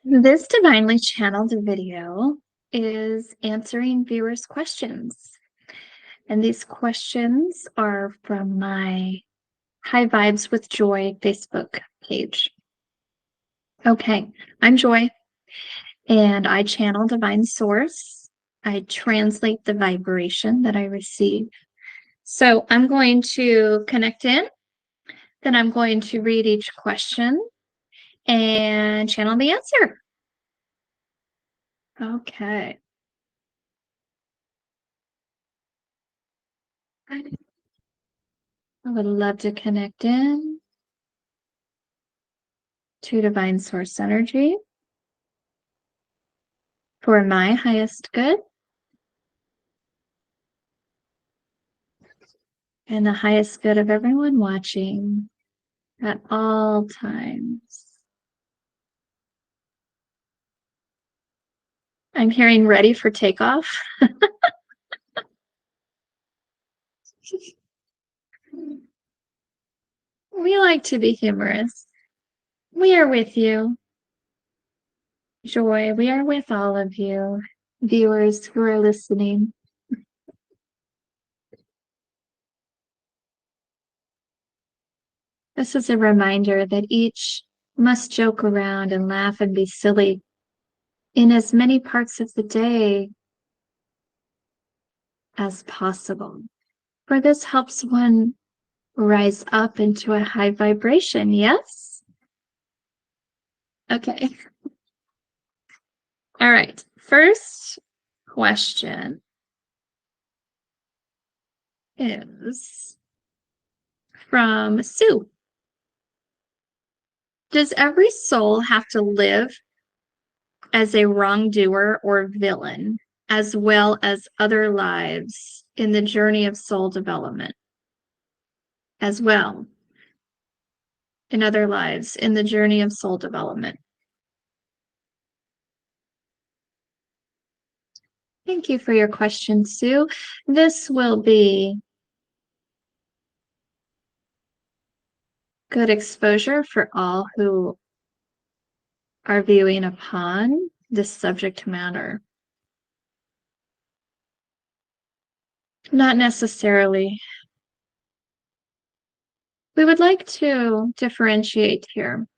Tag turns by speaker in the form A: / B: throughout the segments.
A: This divinely channeled video is answering viewers' questions. And these questions are from my High Vibes with Joy Facebook page. Okay, I'm Joy, and I channel divine source. I translate the vibration that I receive. So I'm going to connect in, then I'm going to read each question and channel the answer. Okay. I would love to connect in to divine source energy for my highest good and the highest good of everyone watching at all times. I'm hearing ready for takeoff. We like to be humorous. We are with you. Joy, we are with all of you, viewers who are listening. This is a reminder that each must joke around and laugh and be silly in as many parts of the day as possible. For this helps one rise up into a high vibration, yes? Okay. All right. First question is from Sue. Does every soul have to live as a wrongdoer or villain, as well as other lives in the journey of soul development? As well, in other lives in the journey of soul development. Thank you for your question, Sue. This will be good exposure for all who are viewing upon this subject matter. Not necessarily. We would like to differentiate here.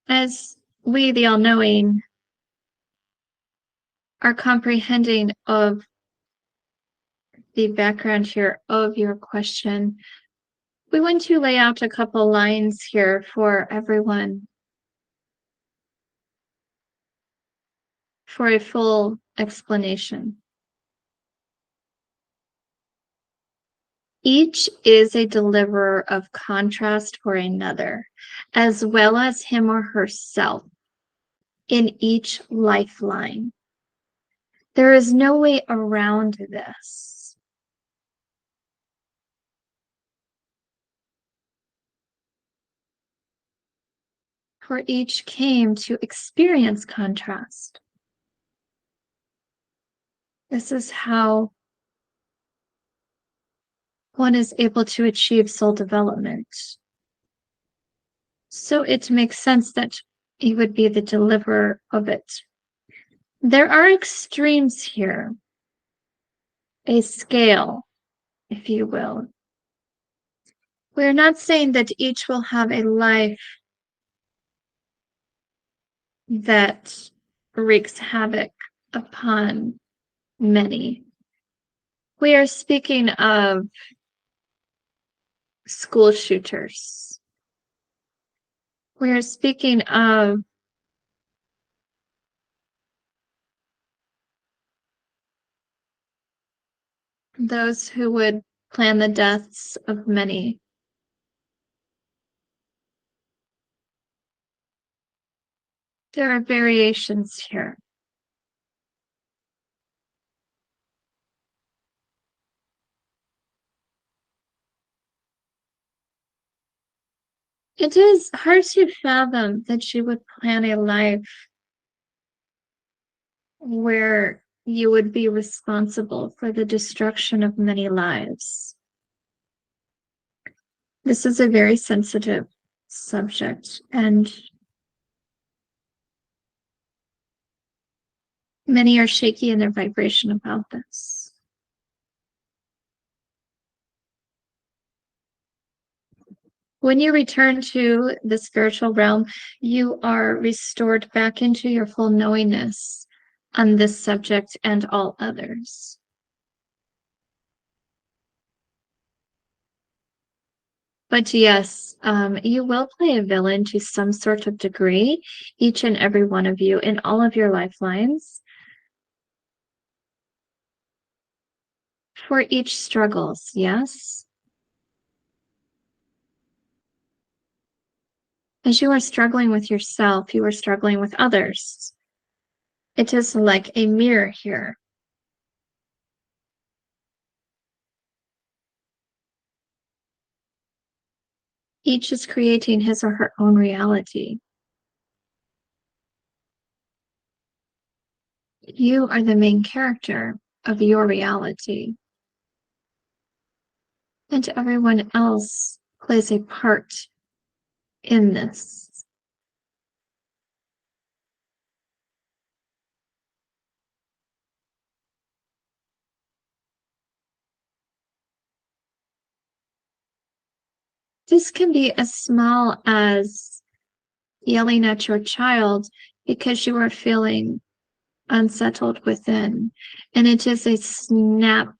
A: As we, the all-knowing, are comprehending of the background here of your question, we want to lay out a couple lines here for everyone for a full explanation. Each is a deliverer of contrast for another, as well as him or herself in each lifeline. There is no way around this. For each came to experience contrast. This is how one is able to achieve soul development. So it makes sense that you would be the deliverer of it. There are extremes here, a scale, if you will. We're not saying that each will have a life that wreaks havoc upon many. We are speaking of school shooters. We are speaking of those who would plan the deaths of many. There are variations here. It is hard to fathom that you would plan a life where you would be responsible for the destruction of many lives. This is a very sensitive subject, and many are shaky in their vibration about this. When you return to the spiritual realm, you are restored back into your full knowingness on this subject and all others. But yes, you will play a villain to some sort of degree, each and every one of you in all of your lifelines. For each struggles, yes. As you are struggling with yourself, you are struggling with others. It is like a mirror here. Each is creating his or her own reality. You are the main character of your reality, and everyone else plays a part in this. This can be as small as yelling at your child because you are feeling unsettled within, and it is a snap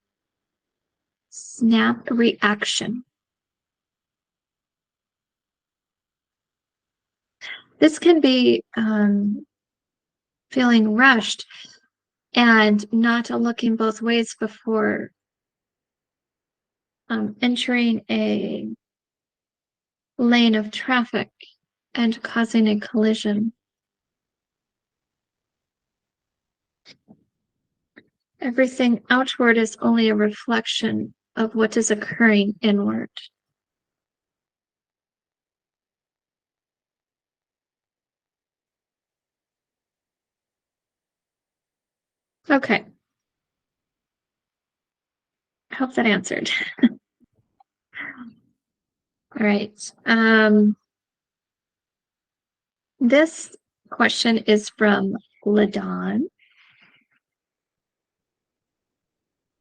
A: reaction. This can be feeling rushed and not looking both ways before entering a lane of traffic and causing a collision. Everything outward is only a reflection of what is occurring inward. Okay. I hope that answered. All right. This question is from Ladon.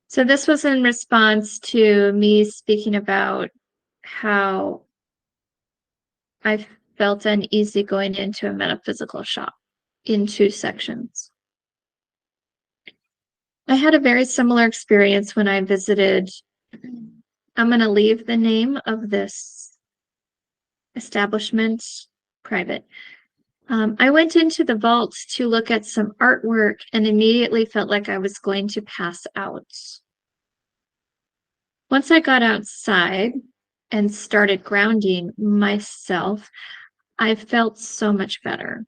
A: So this was in response to me speaking about how I felt uneasy going into a metaphysical shop in 2 sections. I had a very similar experience when I visited. I'm going to leave the name of this establishment private. I went into the vault to look at some artwork and immediately felt like I was going to pass out. Once I got outside and started grounding myself, I felt so much better.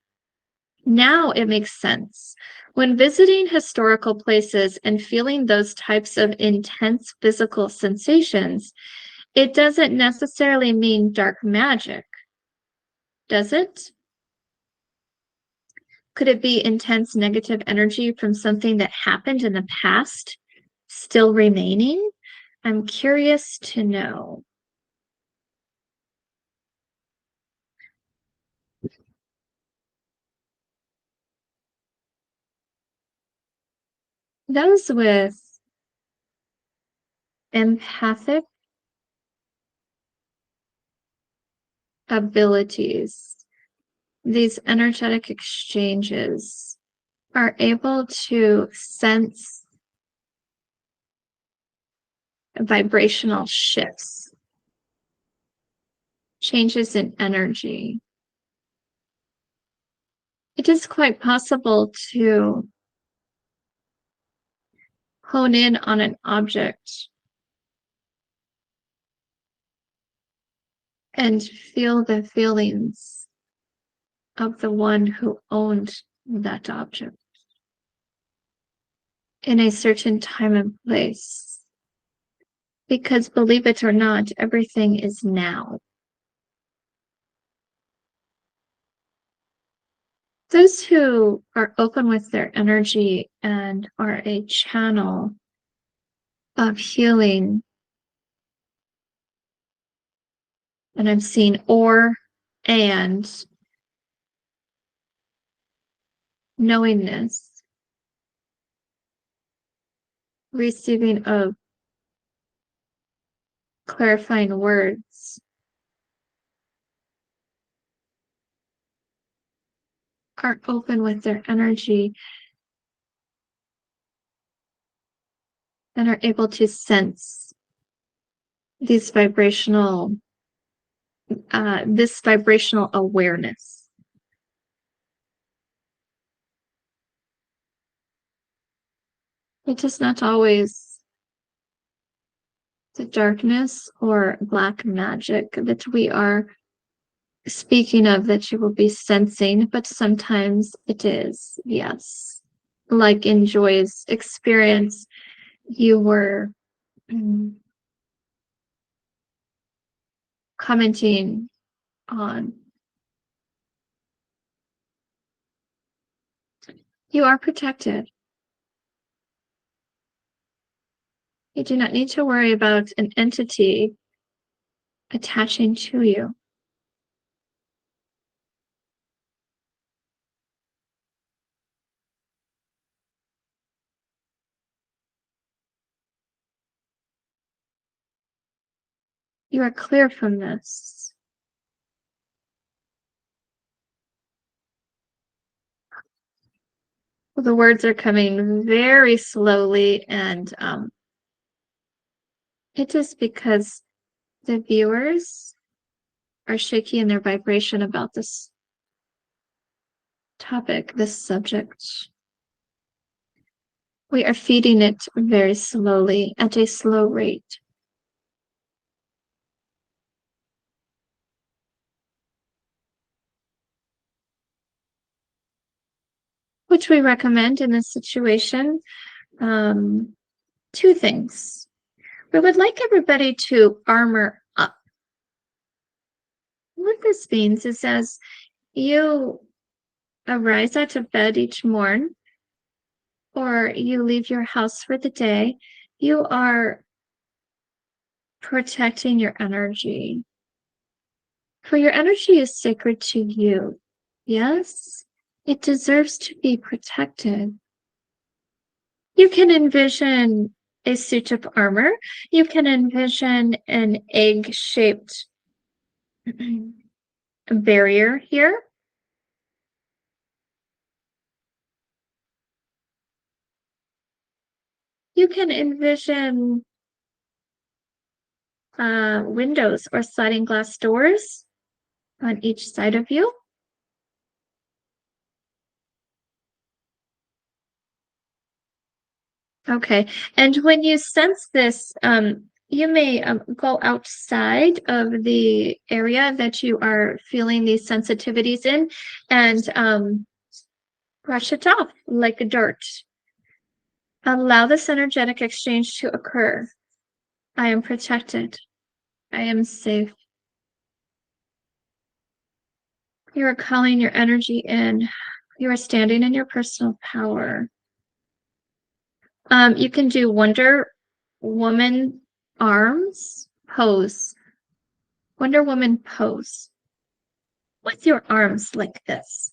A: Now it makes sense. When visiting historical places and feeling those types of intense physical sensations, it doesn't necessarily mean dark magic, does it? Could it be intense negative energy from something that happened in the past still remaining? I'm curious to know. Those with empathic abilities, these energetic exchanges, are able to sense vibrational shifts, changes in energy. It is quite possible to hone in on an object and feel the feelings of the one who owned that object in a certain time and place. Because believe it or not, everything is now. Those who are open with their energy and are a channel of healing And I'm seeing or and knowingness, receiving of clarifying words, are open with their energy and are able to sense these this vibrational awareness. It is not always the darkness or black magic that we are speaking of that you will be sensing, but sometimes it is, yes. Like in Joy's experience, you were commenting on. You are protected. You do not need to worry about an entity attaching to you. You are clear from this. The words are coming very slowly, and it is because the viewers are shaky in their vibration about this topic, this subject. We are feeding it very slowly at a slow rate. Which we recommend in this situation. Two things. We would like everybody to armor up. What this means is as you arise out of bed each morn, or you leave your house for the day, you are protecting your energy. For your energy is sacred to you. Yes, it deserves to be protected. You can envision a suit of armor. You can envision an egg-shaped barrier here. You can envision windows or sliding glass doors on each side of you. Okay, and when you sense this, you may go outside of the area that you are feeling these sensitivities in and brush it off like dirt. Allow this energetic exchange to occur. I am protected. I am safe. You are calling your energy in. You are standing in your personal power. You can do Wonder Woman arms pose. Wonder Woman pose with your arms like this.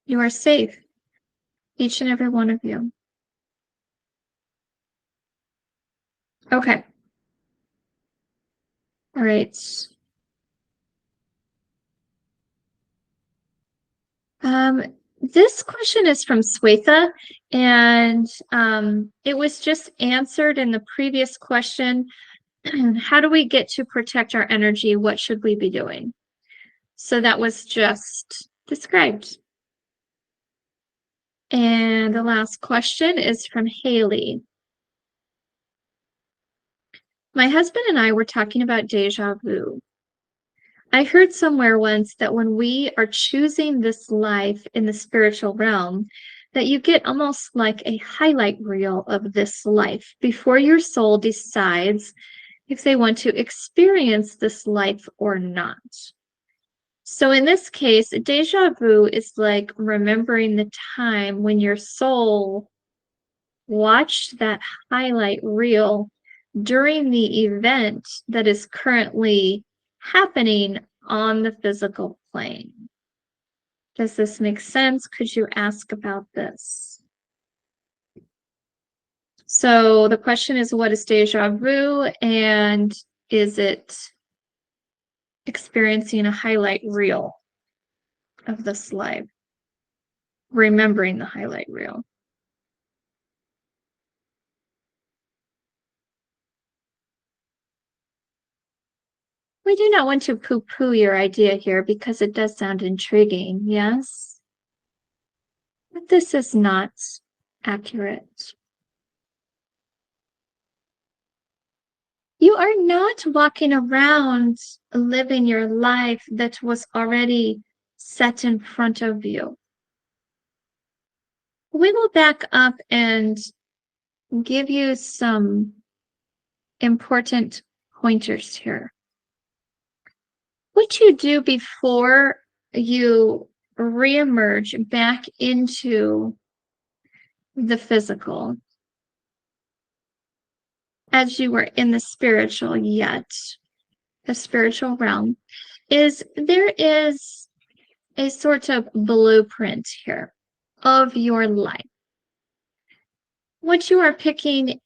A: You are safe, each and every one of you. Okay. All right. This question is from Swetha, and it was just answered in the previous question. How do we get to protect our energy? What should we be doing? So that was just described. And the last question is from Haley. My husband and I were talking about deja vu. I heard somewhere once that when we are choosing this life in the spiritual realm, that you get almost like a highlight reel of this life before your soul decides if they want to experience this life or not. So in this case, deja vu is like remembering the time when your soul watch that highlight reel during the event that is currently happening on the physical plane. Does this make sense? Could you ask about this? So the question is, what is deja vu, and is it experiencing a highlight reel of this life? Remembering the highlight reel. We do not want to poo-poo your idea here because it does sound intriguing, yes? But this is not accurate. You are not walking around living your life that was already set in front of you. We will back up and give you some important pointers here. What you do before you reemerge back into the physical, as you were in the spiritual yet, the spiritual realm, is there is a sort of blueprint here of your life. What you are picking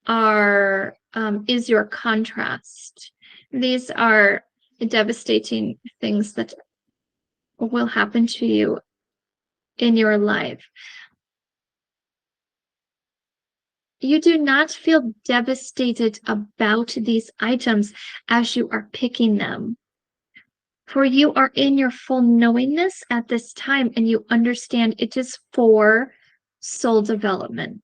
A: is your contrast. These are devastating things that will happen to you in your life. You do not feel devastated about these items as you are picking them. For you are in your full knowingness at this time, and you understand it is for soul development.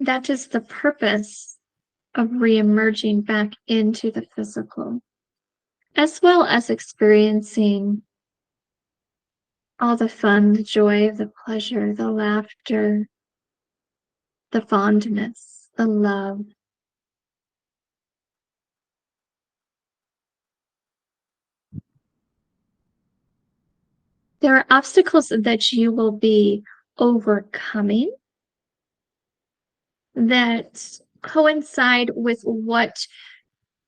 A: That is the purpose of reemerging back into the physical, as well as experiencing all the fun, the joy, the pleasure, the laughter, the fondness, the love. There are obstacles that you will be overcoming that coincide with what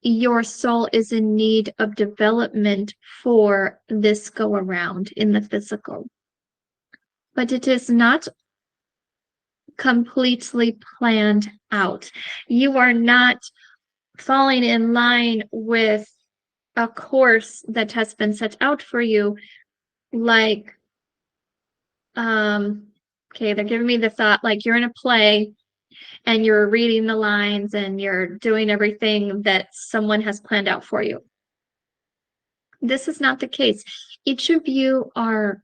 A: your soul is in need of development for this go around in the physical. But it is not completely planned out. You are not falling in line with a course that has been set out for you, like, okay, they're giving me the thought like you're in a play and you're reading the lines and you're doing everything that someone has planned out for you. This is not the case. Each of you are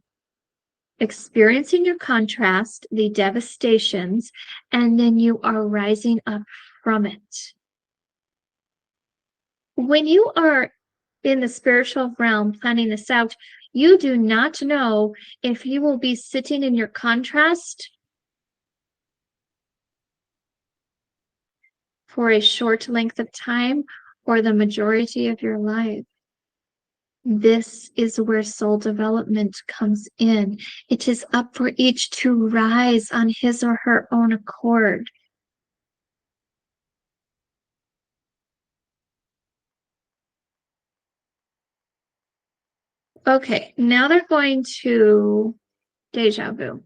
A: experiencing your contrast, the devastations, and then you are rising up from it. When you are in the spiritual realm planning this out, you do not know if you will be sitting in your contrast for a short length of time or the majority of your life. This is where soul development comes in. It is up for each to rise on his or her own accord. Okay, now they're going to deja vu.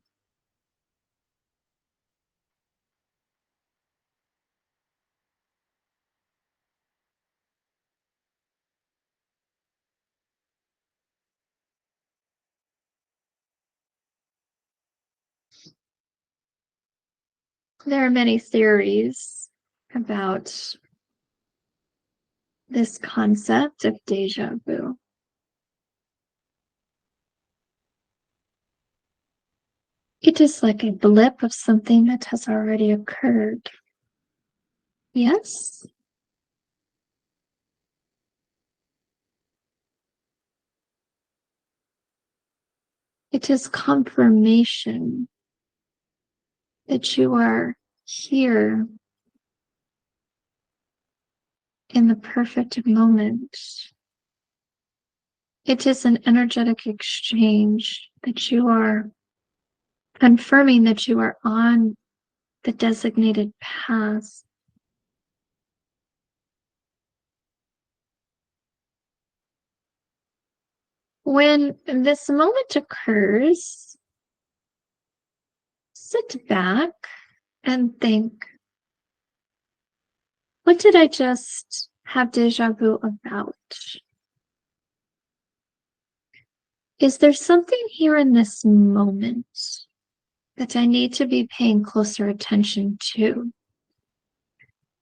A: There are many theories about this concept of deja vu. It is like a blip of something that has already occurred. Yes? It is confirmation that you are here in the perfect moment. It is an energetic exchange that you are confirming that you are on the designated path. When this moment occurs, sit back and think, what did I just have deja vu about? Is there something here in this moment that I need to be paying closer attention to?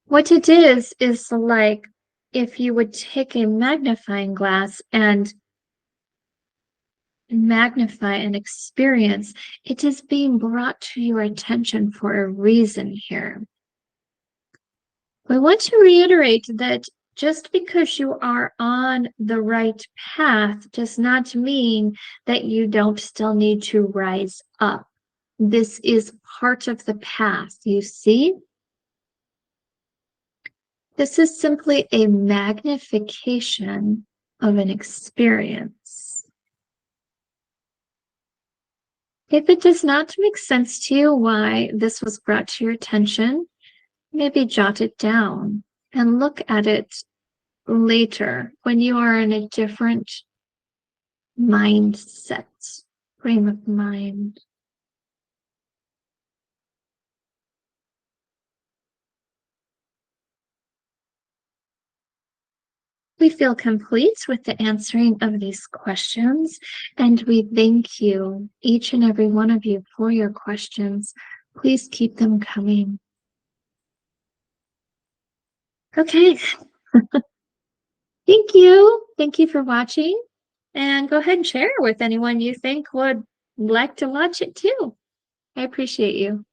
A: What it is like if you would take a magnifying glass and magnify an experience, it is being brought to your attention for a reason here. We want to reiterate that just because you are on the right path does not mean that you don't still need to rise up. This is part of the path, you see? This is simply a magnification of an experience. If it does not make sense to you why this was brought to your attention, maybe jot it down and look at it later when you are in a different mindset, frame of mind. We feel complete with the answering of these questions, and we thank you, each and every one of you, for your questions. Please keep them coming. Okay, thank you. Thank you for watching, and go ahead and share with anyone you think would like to watch it too. I appreciate you.